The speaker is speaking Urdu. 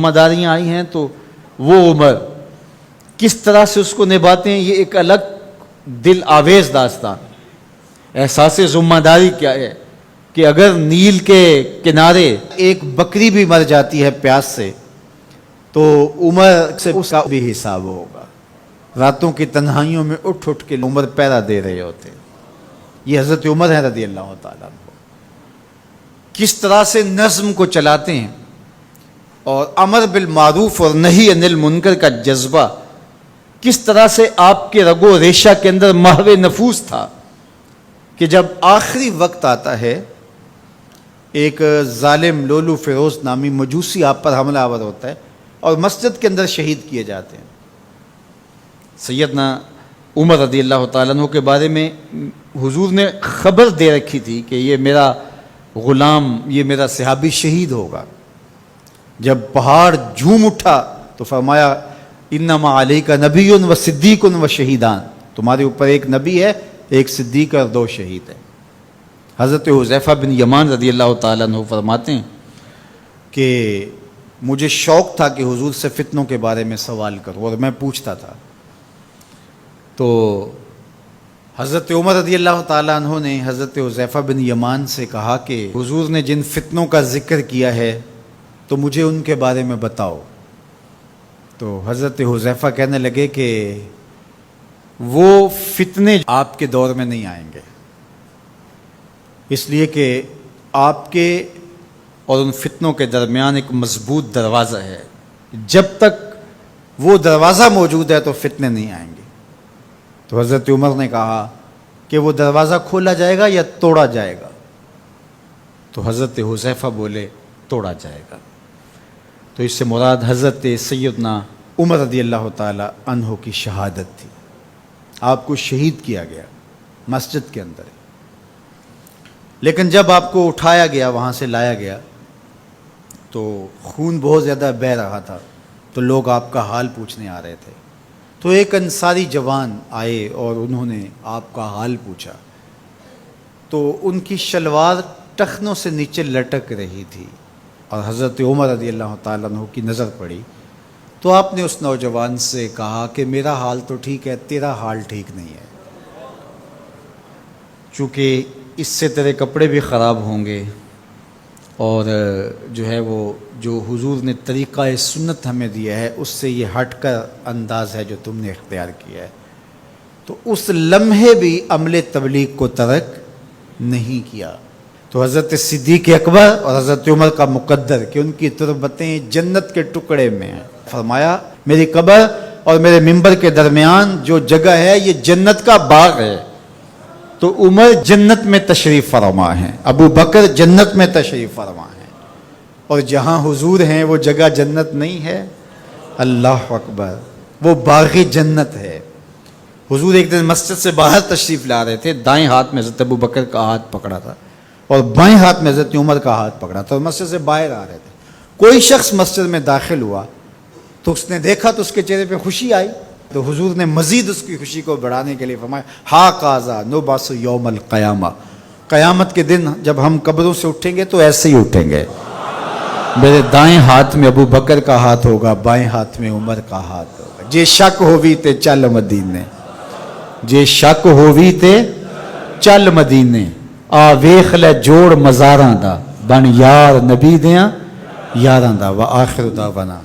ذمہ داریاں آئی ہیں تو وہ عمر کس طرح سے اس کو نبھاتے ہیں، یہ ایک الگ دل آویز داستان۔ احساس ذمہ داری کیا ہے کہ اگر نیل کے کنارے ایک بکری بھی مر جاتی ہے پیاس سے تو عمر سے اس کا بھی حساب ہوگا۔ راتوں کی تنہائیوں میں اٹھ اٹھ کے عمر پہرا دے رہے ہوتے ہیں۔ یہ حضرت عمر ہے رضی اللہ تعالیٰ عنہ، کس طرح سے نظم کو چلاتے ہیں، اور امر بالمعروف اور نہی عن المنکر کا جذبہ کس طرح سے آپ کے رگ و ریشہ کے اندر محو نفوس تھا کہ جب آخری وقت آتا ہے، ایک ظالم لولو فیروز نامی مجوسی آپ پر حملہ آور ہوتا ہے اور مسجد کے اندر شہید کیے جاتے ہیں۔ سیدنا عمر رضی اللہ تعالیٰ عنہ کے بارے میں حضور نے خبر دے رکھی تھی کہ یہ میرا غلام، یہ میرا صحابی شہید ہوگا۔ جب پہاڑ جھوم اٹھا تو فرمایا انما علیک نبی و صدیق و شہیدان، تمہارے اوپر ایک نبی ہے، ایک صدیق اور دو شہید ہیں۔ حضرت حذیفہ بن یمان رضی اللہ تعالیٰ عنہ فرماتے ہیں کہ مجھے شوق تھا کہ حضور سے فتنوں کے بارے میں سوال کروں اور میں پوچھتا تھا، تو حضرت عمر رضی اللہ تعالیٰ عنہ نے حضرت حذیفہ بن یمان سے کہا کہ حضور نے جن فتنوں کا ذکر کیا ہے تو مجھے ان کے بارے میں بتاؤ۔ تو حضرت حذیفہ کہنے لگے کہ وہ فتنے آپ کے دور میں نہیں آئیں گے، اس لیے کہ آپ کے اور ان فتنوں کے درمیان ایک مضبوط دروازہ ہے، جب تک وہ دروازہ موجود ہے تو فتنے نہیں آئیں گے۔ تو حضرت عمر نے کہا کہ وہ دروازہ کھولا جائے گا یا توڑا جائے گا؟ تو حضرت حذیفہ بولے توڑا جائے گا۔ تو اس سے مراد حضرت سیدنا عمر رضی اللہ تعالی عنہ کی شہادت تھی۔ آپ کو شہید کیا گیا مسجد کے اندر، لیکن جب آپ کو اٹھایا گیا، وہاں سے لایا گیا تو خون بہت زیادہ بہہ رہا تھا، تو لوگ آپ کا حال پوچھنے آ رہے تھے۔ تو ایک انصاری جوان آئے اور انہوں نے آپ کا حال پوچھا، تو ان کی شلوار ٹخنوں سے نیچے لٹک رہی تھی اور حضرت عمر رضی اللہ تعالیٰ عنہ کی نظر پڑی، تو آپ نے اس نوجوان سے کہا کہ میرا حال تو ٹھیک ہے، تیرا حال ٹھیک نہیں ہے، چونکہ اس سے تیرے کپڑے بھی خراب ہوں گے، اور جو ہے وہ جو حضور نے طریقہ سنت ہمیں دیا ہے اس سے یہ ہٹ کر انداز ہے جو تم نے اختیار کیا ہے۔ تو اس لمحے بھی عمل تبلیغ کو ترک نہیں کیا۔ تو حضرت صدیق اکبر اور حضرت عمر کا مقدر کہ ان کی تربتیں جنت کے ٹکڑے میں ہیں، فرمایا میری قبر اور میرے ممبر کے درمیان جو جگہ ہے یہ جنت کا باغ ہے۔ تو عمر جنت میں تشریف فرما ہیں، ابو بکر جنت میں تشریف فرما ہیں، اور جہاں حضور ہیں وہ جگہ جنت نہیں ہے۔ اللہ اکبر، وہ باغ جنت ہے۔ حضور ایک دن مسجد سے باہر تشریف لا رہے تھے، دائیں ہاتھ میں حضرت ابو بکر کا ہاتھ پکڑا تھا اور بائیں ہاتھ میں حضرت عمر کا ہاتھ پکڑا تھا، اور مسجد سے باہر آ رہے تھے۔ کوئی شخص مسجد میں داخل ہوا تو اس نے دیکھا تو اس کے چہرے پہ خوشی آئی، تو حضور نے مزید اس کی خوشی کو بڑھانے کے لیے فرمایا ہا قاضا نبعث یوم القیامہ، قیامت کے دن جب ہم قبروں سے اٹھیں گے تو ایسے ہی اٹھیں گے، میرے دائیں ہاتھ میں ابو بکر کا ہاتھ ہوگا، بائیں ہاتھ میں عمر کا ہاتھ ہوگا۔ جے شک ہووی تے چل مدینے، جے شک ہووی تے چل مدینے، آ ویخ لے جوڑ مزاراں دا، بن یار نبی دیاں یاراں دا۔ وآخر دعوانا